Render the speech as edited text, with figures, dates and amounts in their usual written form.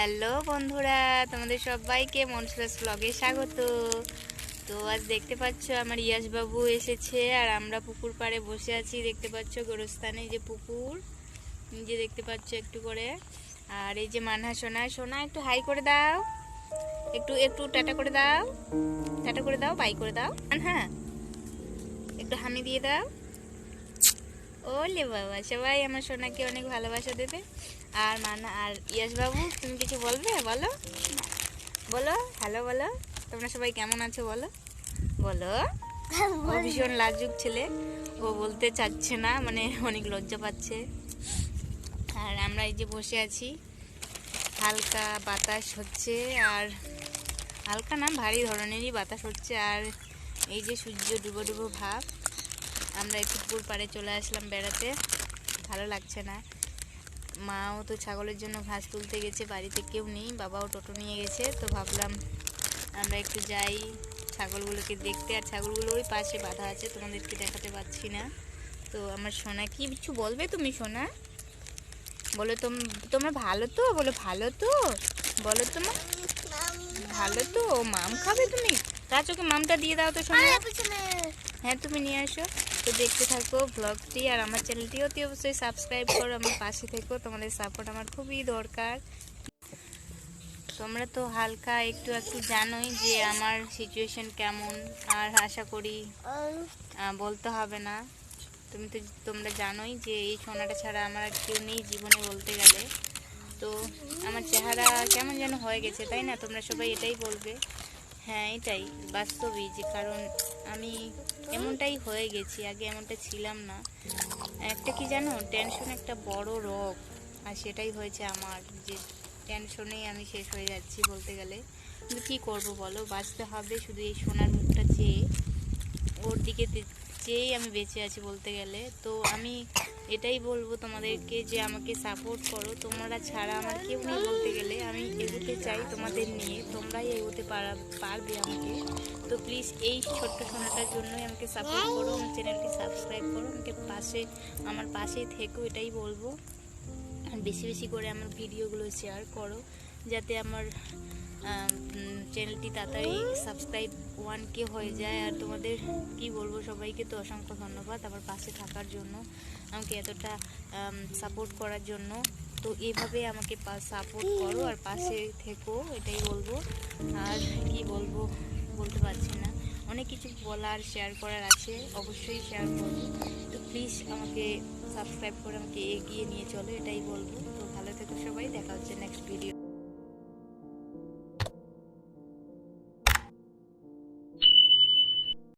Hello বন্ধুরা, তোমাদের সবাইকে মনসুরাস ব্লগে স্বাগত। তো আজ দেখতে পাচ্ছ আমার ইয়াস বাবু এসেছে আর আমরা পুকুর পাড়ে বসে আছি। দেখতে পাচ্ছ গোরস্থানে যে পুকুর, যে দেখতে পাচ্ছ একটু করে। আর এই যে মানহা সোনা, সোনা একটু হাই করে দাও, একটু একটু টাটা করে দাও, টাটা করে দাও, বাই করে দাও। হ্যাঁ, একটু হামি দিয়ে দাও। ওলে বাবা, সবাই আমার সোনাকে অনেক ভালোবাসা দেবে। আর মানা আর ইয়াস বাবু, তুমি কিছু বলবে? বলো বলো, হ্যালো বলো, তোমরা সবাই কেমন আছো বলো বলো। ও ভীষণ লাজুক ছেলে, ও বলতে চাচ্ছে না, মানে অনেক লজ্জা পাচ্ছে। আর আমরা এই যে বসে আছি, হালকা বাতাস হচ্ছে, আর হালকা না ভারী ধরনেরই বাতাস হচ্ছে। আর এই যে সূর্য ডুবো ডুবো ভাব। আমরা একটু পুকুর পাড়ে চলে আসলাম বেড়াতে, ভালো লাগছে না। মাও তো ছাগলের জন্য ঘাস তুলতে গেছে, বাড়িতে কেউ নেই, বাবাও টোটো নিয়ে গেছে। তো ভাবলাম আমরা একটু যাই ছাগলগুলোকে দেখতে। আর ছাগলগুলো ওই পাশে বাঁধা আছে, তোমাদেরকে দেখাতে পাচ্ছি না। তো আমার সোনা, কি কিছু বলবে তুমি সোনা? বলো তোমরা ভালো তো, বলো ভালো তো, বলো তোমার ভালো তো। মাম খাবে তুমি? রাজুকে মামটা দিয়ে দাও তো সোনা। হ্যাঁ, তুমি নিয়ে আসো। তো দেখতে থাকো ব্লগটি, আর আমার চ্যানেলটি অতি অবশ্যই সাবস্ক্রাইব করো, আমার পাশে থেকো, তোমাদের সাপোর্ট আমার খুবই দরকার। তোমরা তো হালকা একটু একটু জানোই যে আমার সিচুয়েশন কেমন, আর আশা করি বলতে হবে না। তোমরা জানোই যে এই সোনাটা ছাড়া আমার আর কেউ নেই জীবনে বলতে গেলে। তো আমার চেহারা কেমন যেন হয়ে গেছে, তাই না? তোমরা সবাই এটাই বলবে। হ্যাঁ, এটাই বাস্তবই, যে কারণ আমি এমনটাই হয়ে গেছি, আগে এমনটা ছিলাম না। একটা কি জানো, টেনশন একটা বড় রোগ, আর সেটাই হয়েছে আমার, যে টেনশনেই আমি শেষ হয়ে যাচ্ছি বলতে গেলে। কিন্তু কী করবো বলো, বাঁচতে হবে শুধু এই সোনার মুখটা চেয়ে, ওর দিকে চেয়েই আমি বেঁচে আছি বলতে গেলে। তো আমি এটাই বলবো তোমাদেরকে যে আমাকে সাপোর্ট করো, তোমরা ছাড়া আমার কেউ নেই বলতে গেলে। আমি এগোতে চাই তোমাদের নিয়ে, তোমরাই এগোতে পারবে আমাকে। তো প্লিজ এই ছোট্ট সোনাটার জন্যই আমাকে সাপোর্ট করো, আমার চ্যানেলটি সাবস্ক্রাইব করো, আমাকে আমার পাশেই থেকো, এটাই বলবো। বেশি বেশি করে আমার ভিডিওগুলো শেয়ার করো, যাতে আমার চ্যানেলটি তাড়াতাড়ি সাবস্ক্রাইব 1K হয়ে যায়। আর তোমাদের কি বলবো, সবাইকে তো অসংখ্য ধন্যবাদ আমার পাশে থাকার জন্য, আমাকে এতটা সাপোর্ট করার জন্য। তো এইভাবে আমাকে সাপোর্ট করো আর পাশে থেকো, এটাই বলবো। আর কি বলবো বলতে পারছি না, অনেক কিছু বলার শেয়ার করার আছে, অবশ্যই শেয়ার করবো। তো প্লিজ আমাকে সাবস্ক্রাইব করে আমাকে এগিয়ে নিয়ে চলো, এটাই বলবো। তো ভালো থেকো সবাই, দেখা হচ্ছে নেক্সট ভিডিও।